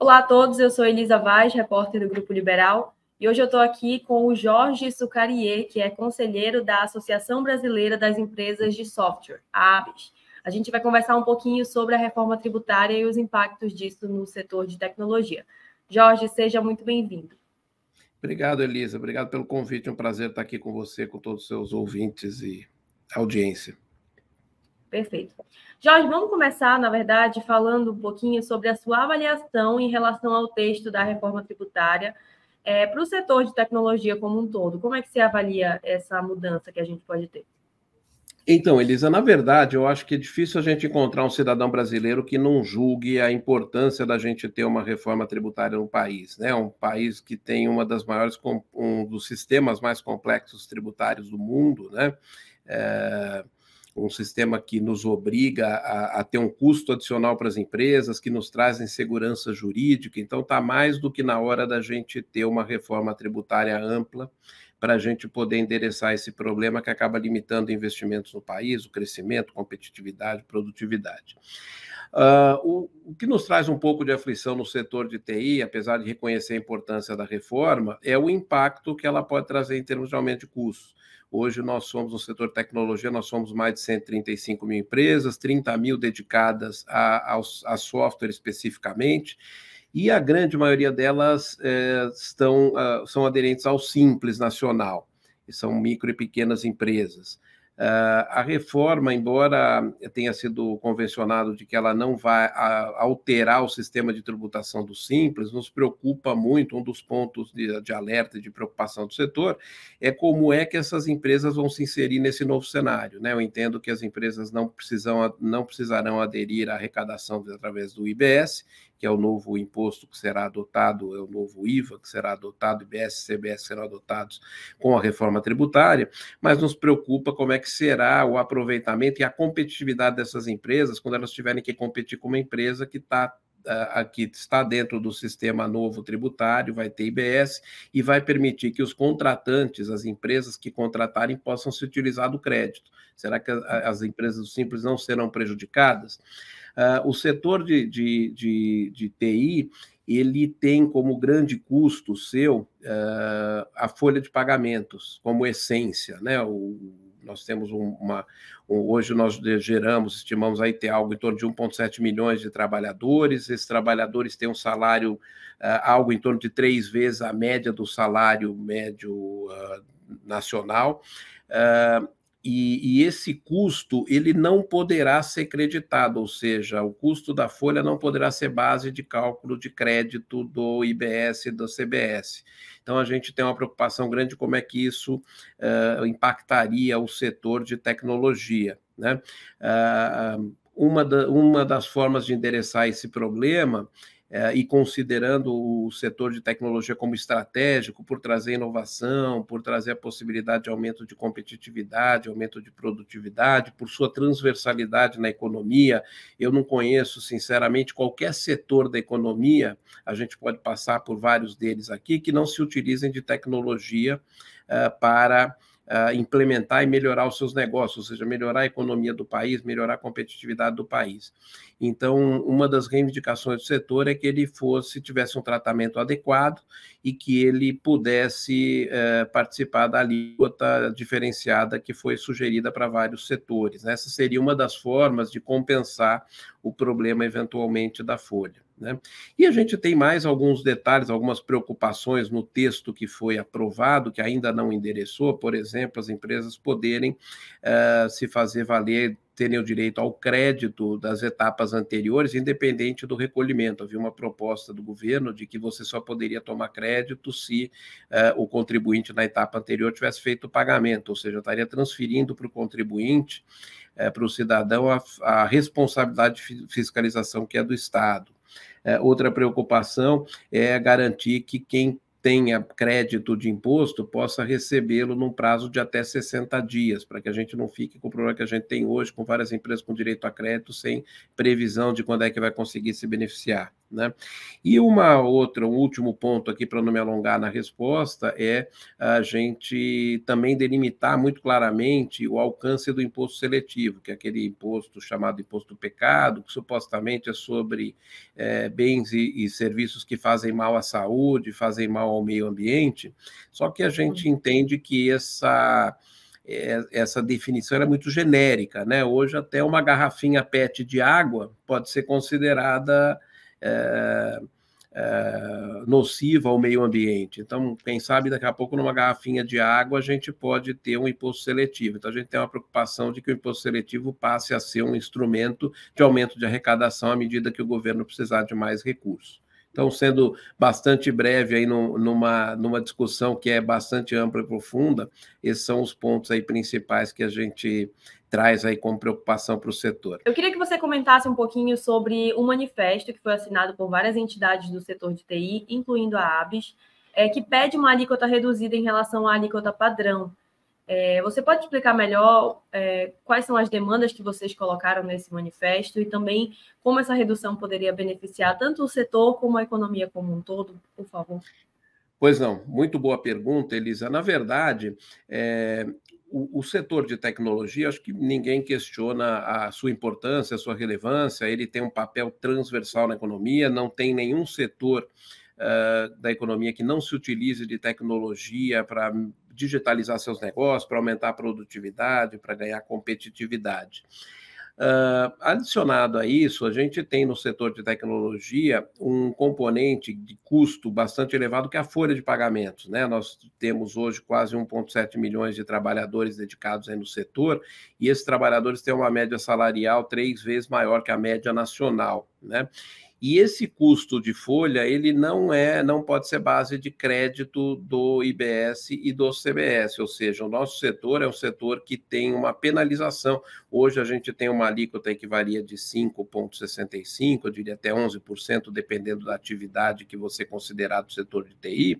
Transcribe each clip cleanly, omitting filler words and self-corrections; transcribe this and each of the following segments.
Olá a todos, eu sou Elisa Vaz, repórter do Grupo Liberal, e hoje eu estou aqui com o Jorge Sucarier, que é conselheiro da Associação Brasileira das Empresas de Software, a ABES. A gente vai conversar um pouquinho sobre a reforma tributária e os impactos disso no setor de tecnologia. Jorge, seja muito bem-vindo. Obrigado, Elisa. Obrigado pelo convite. É um prazer estar aqui com você, com todos os seus ouvintes e audiência. Perfeito. Jorge, vamos começar, na verdade, falando um pouquinho sobre a sua avaliação em relação ao texto da reforma tributária para o setor de tecnologia como um todo. Como é que você avalia essa mudança que a gente pode ter? Então, Elisa, na verdade, eu acho que é difícil a gente encontrar um cidadão brasileiro que não julgue a importância da gente ter uma reforma tributária no país, né? Um país que tem um dos sistemas mais complexos tributários do mundo, né? Um sistema que nos obriga a ter um custo adicional para as empresas, que nos traz insegurança jurídica. Então, está mais do que na hora da gente ter uma reforma tributária ampla para a gente poder endereçar esse problema que acaba limitando investimentos no país, o crescimento, competitividade, produtividade. O que nos traz um pouco de aflição no setor de TI, apesar de reconhecer a importância da reforma, é o impacto que ela pode trazer em termos de aumento de custos. Hoje nós somos, no setor de tecnologia, nós somos mais de 135 mil empresas, 30 mil dedicadas a software especificamente, e a grande maioria delas são aderentes ao Simples Nacional, que são micro e pequenas empresas. A reforma, embora tenha sido convencionado de que ela não vai alterar o sistema de tributação do Simples, nos preocupa muito, um dos pontos de alerta e de preocupação do setor é como é que essas empresas vão se inserir nesse novo cenário, né? Eu entendo que as empresas não precisarão aderir à arrecadação através do IBS, que é o novo imposto que será adotado, é o novo IVA que será adotado, IBS e CBS serão adotados com a reforma tributária, mas nos preocupa como é que será o aproveitamento e a competitividade dessas empresas quando elas tiverem que competir com uma empresa que está dentro do sistema novo tributário, vai ter IBS e vai permitir que os contratantes, as empresas que contratarem, possam se utilizar do crédito. Será que as empresas simples não serão prejudicadas? O setor de TI, ele tem como grande custo seu a folha de pagamentos, como essência, né? Nós temos hoje nós estimamos aí ter algo em torno de 1,7 milhões de trabalhadores. Esses trabalhadores têm um salário algo em torno de 3 vezes a média do salário médio nacional. E esse custo ele não poderá ser creditado, ou seja, o custo da folha não poderá ser base de cálculo de crédito do IBS e do CBS. Então, a gente tem uma preocupação grande como é que isso impactaria o setor de tecnologia, né? Uma das formas de endereçar esse problema e considerando o setor de tecnologia como estratégico, por trazer inovação, por trazer a possibilidade de aumento de competitividade, aumento de produtividade, por sua transversalidade na economia. Eu não conheço, sinceramente, qualquer setor da economia, a gente pode passar por vários deles aqui, que não se utilizem de tecnologia para implementar e melhorar os seus negócios, ou seja, melhorar a economia do país, melhorar a competitividade do país. Então, uma das reivindicações do setor é que ele tivesse um tratamento adequado e que ele pudesse participar da alíquota diferenciada que foi sugerida para vários setores. Essa seria uma das formas de compensar o problema, eventualmente, da folha, né? E a gente tem mais alguns detalhes, algumas preocupações no texto que foi aprovado, que ainda não endereçou, por exemplo, as empresas poderem se fazer valer, terem o direito ao crédito das etapas anteriores, independente do recolhimento. Havia uma proposta do governo de que você só poderia tomar crédito se o contribuinte na etapa anterior tivesse feito o pagamento, ou seja, estaria transferindo para o contribuinte, para o cidadão, a responsabilidade de fiscalização que é do Estado. Outra preocupação é garantir que quem tenha crédito de imposto possa recebê-lo num prazo de até 60 dias, para que a gente não fique com o problema que a gente tem hoje, com várias empresas com direito a crédito, sem previsão de quando é que vai conseguir se beneficiar. né? E um último ponto aqui, para não me alongar na resposta, é a gente também delimitar muito claramente o alcance do imposto seletivo, que é aquele imposto chamado imposto do pecado, que supostamente é sobre bens e serviços que fazem mal à saúde, fazem mal ao meio ambiente, só que a gente entende que essa definição era muito genérica, né? Hoje até uma garrafinha PET de água pode ser considerada nociva ao meio ambiente. Então, quem sabe daqui a pouco numa garrafinha de água a gente pode ter um imposto seletivo. Então, a gente tem uma preocupação de que o imposto seletivo passe a ser um instrumento de aumento de arrecadação à medida que o governo precisar de mais recursos. Então, sendo bastante breve aí numa discussão que é bastante ampla e profunda, esses são os pontos aí principais que a gente traz aí como preocupação para o setor. Eu queria que você comentasse um pouquinho sobre um manifesto que foi assinado por várias entidades do setor de TI, incluindo a ABS, que pede uma alíquota reduzida em relação à alíquota padrão. Você pode explicar melhor quais são as demandas que vocês colocaram nesse manifesto e também como essa redução poderia beneficiar tanto o setor como a economia como um todo, por favor? Pois não, muito boa pergunta, Elisa. Na verdade, o setor de tecnologia, acho que ninguém questiona a sua importância, a sua relevância, ele tem um papel transversal na economia, não tem nenhum setor da economia que não se utilize de tecnologia para digitalizar seus negócios, para aumentar a produtividade, para ganhar competitividade. Adicionado a isso, a gente tem no setor de tecnologia um componente de custo bastante elevado, que é a folha de pagamentos, né? Nós temos hoje quase 1,7 milhões de trabalhadores dedicados aí no setor, e esses trabalhadores têm uma média salarial 3 vezes maior que a média nacional, né? E esse custo de folha, ele não pode ser base de crédito do IBS e do CBS, ou seja, o nosso setor é um setor que tem uma penalização. Hoje a gente tem uma alíquota que varia de 5,65%, eu diria até 11%, dependendo da atividade que você considerar do setor de TI,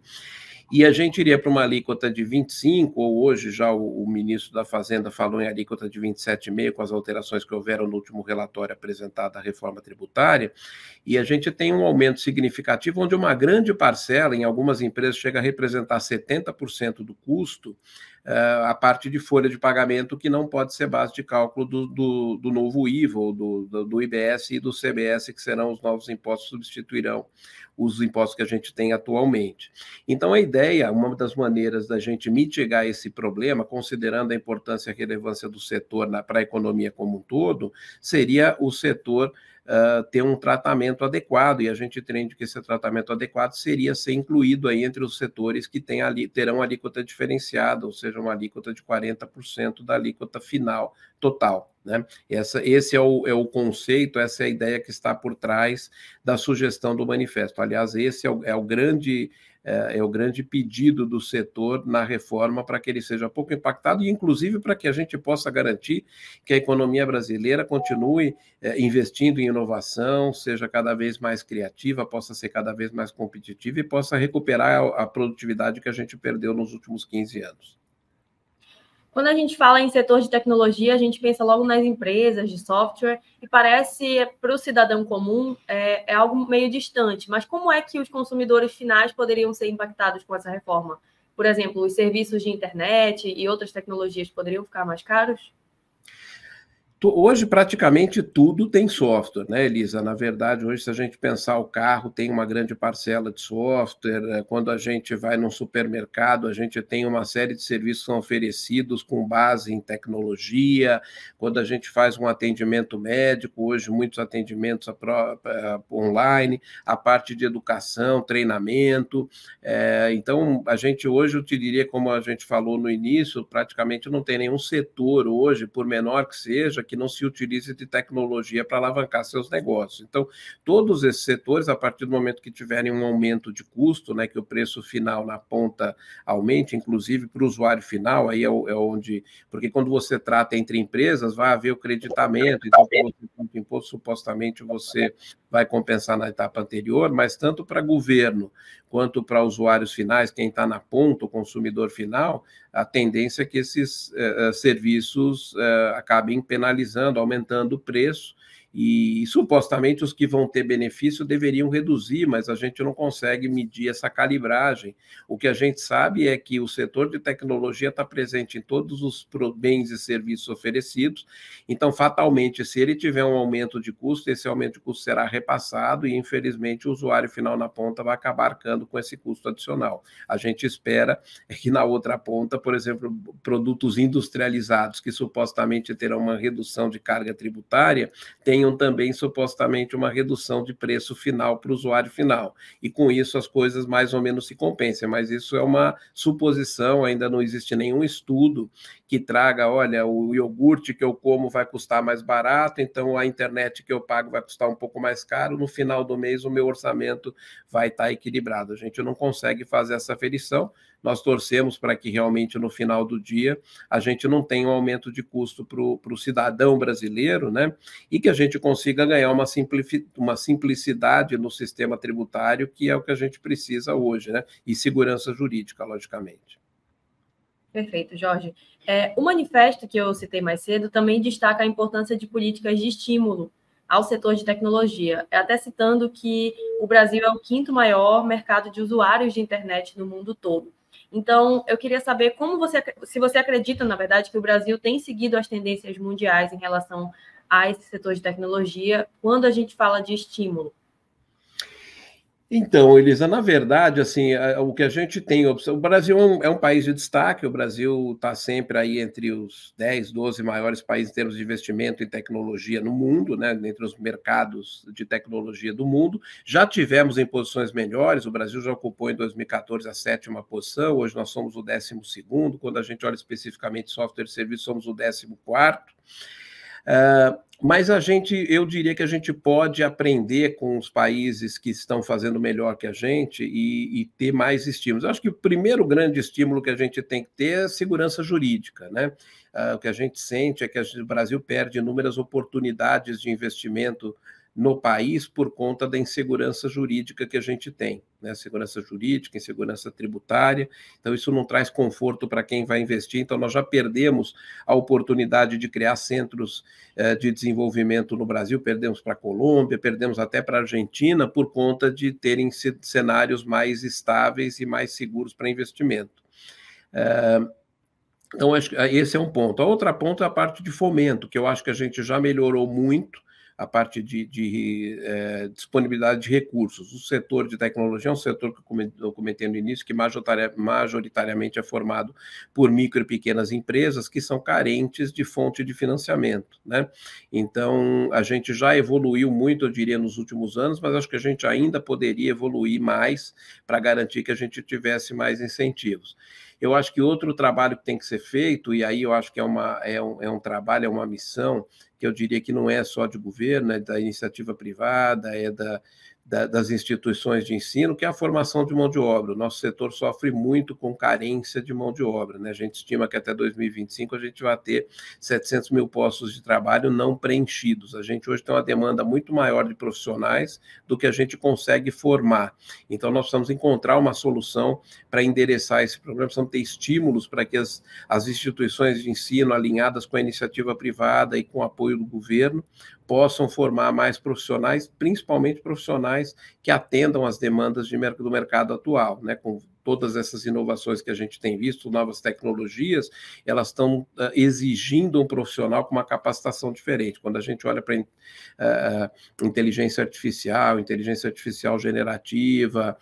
e a gente iria para uma alíquota de 25%, ou hoje já o ministro da Fazenda falou em alíquota de 27,5%, com as alterações que houveram no último relatório apresentado à reforma tributária, e a gente tem um aumento significativo, onde uma grande parcela, em algumas empresas, chega a representar 70% do custo, a parte de folha de pagamento, que não pode ser base de cálculo do novo IVA, ou do IBS e do CBS, que serão os novos impostos, substituirão os impostos que a gente tem atualmente. Então, a ideia, uma das maneiras da gente mitigar esse problema, considerando a importância e a relevância do setor para a economia como um todo, seria o setor ter um tratamento adequado, e a gente entende que esse tratamento adequado seria ser incluído aí entre os setores que terão alíquota diferenciada, ou seja, uma alíquota de 40% da alíquota final total, né? Esse é o conceito, essa é a ideia que está por trás da sugestão do manifesto. Aliás, esse é o grande pedido do setor na reforma, para que ele seja pouco impactado e, inclusive, para que a gente possa garantir que a economia brasileira continue investindo em inovação, seja cada vez mais criativa, possa ser cada vez mais competitiva e possa recuperar a produtividade que a gente perdeu nos últimos 15 anos. Quando a gente fala em setor de tecnologia, a gente pensa logo nas empresas de software e parece, para o cidadão comum, é algo meio distante. Mas como é que os consumidores finais poderiam ser impactados com essa reforma? Por exemplo, os serviços de internet e outras tecnologias poderiam ficar mais caros? Hoje, praticamente tudo tem software, né, Elisa? Na verdade, hoje, se a gente pensar o carro, tem uma grande parcela de software. Quando a gente vai num supermercado, a gente tem uma série de serviços que são oferecidos com base em tecnologia. Quando a gente faz um atendimento médico, hoje, muitos atendimentos online, a parte de educação, treinamento. Então, a gente hoje, eu te diria, como a gente falou no início, praticamente não tem nenhum setor hoje, por menor que seja, que não se utilize de tecnologia para alavancar seus negócios. Então, todos esses setores, a partir do momento que tiverem um aumento de custo, né, que o preço final na ponta aumente, inclusive para o usuário final, aí é onde... Porque quando você trata entre empresas, vai haver o creditamento, então, quando você compra imposto, supostamente você vai compensar na etapa anterior, mas tanto para governo quanto para usuários finais, quem está na ponta, o consumidor final, a tendência é que esses serviços acabem penalizando, aumentando o preço, E supostamente os que vão ter benefício deveriam reduzir, mas a gente não consegue medir essa calibragem. O que a gente sabe é que o setor de tecnologia está presente em todos os bens e serviços oferecidos, então fatalmente, se ele tiver um aumento de custo, esse aumento de custo será repassado e, infelizmente, o usuário final na ponta vai acabar arcando com esse custo adicional. A gente espera que na outra ponta, por exemplo, produtos industrializados que supostamente terão uma redução de carga tributária, tenham também supostamente uma redução de preço final para o usuário final. E com isso as coisas mais ou menos se compensam, mas isso é uma suposição, ainda não existe nenhum estudo que traga, olha, o iogurte que eu como vai custar mais barato, então a internet que eu pago vai custar um pouco mais caro, no final do mês o meu orçamento vai estar equilibrado. A gente não consegue fazer essa aferição, nós torcemos para que realmente no final do dia a gente não tenha um aumento de custo para o cidadão brasileiro, né? E que a gente consiga ganhar uma simplicidade no sistema tributário, que é o que a gente precisa hoje, né? E segurança jurídica, logicamente. Perfeito, Jorge. O manifesto que eu citei mais cedo também destaca a importância de políticas de estímulo ao setor de tecnologia, até citando que o Brasil é o 5º maior mercado de usuários de internet no mundo todo. Então, eu queria saber se você acredita, na verdade, que o Brasil tem seguido as tendências mundiais em relação a esse setor de tecnologia, quando a gente fala de estímulo. Então, Elisa, na verdade, assim, o que a gente tem, o Brasil é um país de destaque, o Brasil está sempre aí entre os 10, 12 maiores países em termos de investimento em tecnologia no mundo, né, entre os mercados de tecnologia do mundo. Já tivemos em posições melhores, o Brasil já ocupou em 2014 a 7ª posição, hoje nós somos o 12º, quando a gente olha especificamente software e serviço, somos o 14º. Mas eu diria que a gente pode aprender com os países que estão fazendo melhor que a gente e ter mais estímulos. Eu acho que o primeiro grande estímulo que a gente tem que ter é segurança jurídica, né? O que a gente sente é que o Brasil perde inúmeras oportunidades de investimento no país por conta da insegurança jurídica que a gente tem, né? Segurança jurídica, insegurança tributária, então isso não traz conforto para quem vai investir, então nós já perdemos a oportunidade de criar centros de desenvolvimento no Brasil, perdemos para a Colômbia, perdemos até para a Argentina, por conta de terem cenários mais estáveis e mais seguros para investimento. Então, acho que esse é um ponto. A outra ponto é a parte de fomento, que eu acho que a gente já melhorou muito, a parte de disponibilidade de recursos. O setor de tecnologia é um setor que eu comentei no início, que majoritariamente é formado por micro e pequenas empresas que são carentes de fonte de financiamento, né? Então, a gente já evoluiu muito, eu diria, nos últimos anos, mas acho que a gente ainda poderia evoluir mais para garantir que a gente tivesse mais incentivos. Eu acho que outro trabalho que tem que ser feito, e aí eu acho que é um trabalho, é uma missão, que eu diria que não é só de governo, é da iniciativa privada, é das instituições de ensino, que é a formação de mão de obra. O nosso setor sofre muito com carência de mão de obra, né? A gente estima que até 2025 a gente vai ter 700 mil postos de trabalho não preenchidos. A gente hoje tem uma demanda muito maior de profissionais do que a gente consegue formar. Então, nós precisamos encontrar uma solução para endereçar esse problema, precisamos ter estímulos para que as instituições de ensino alinhadas com a iniciativa privada e com o apoio do governo possam formar mais profissionais, principalmente profissionais que atendam às demandas do mercado atual, né? Com todas essas inovações que a gente tem visto, novas tecnologias, elas estão exigindo um profissional com uma capacitação diferente. Quando a gente olha para inteligência artificial generativa,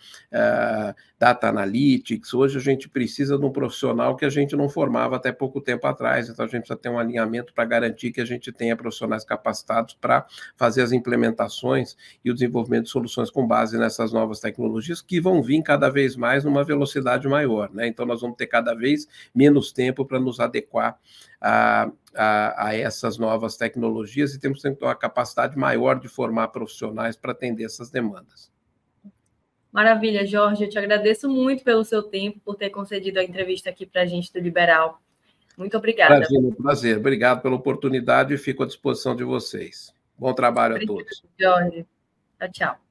data analytics, hoje a gente precisa de um profissional que a gente não formava até pouco tempo atrás, então a gente precisa ter um alinhamento para garantir que a gente tenha profissionais capacitados para fazer as implementações e o desenvolvimento de soluções com base nessas novas tecnologias que vão vir cada vez mais numa velocidade maior, né? Então nós vamos ter cada vez menos tempo para nos adequar a essas novas tecnologias e temos que ter uma capacidade maior de formar profissionais para atender essas demandas. Maravilha, Jorge, eu te agradeço muito pelo seu tempo, por ter concedido a entrevista aqui para a gente do Liberal. Muito obrigada. Prazer. Obrigado pela oportunidade e fico à disposição de vocês. Bom trabalho a todos. Jorge. Tchau, tchau.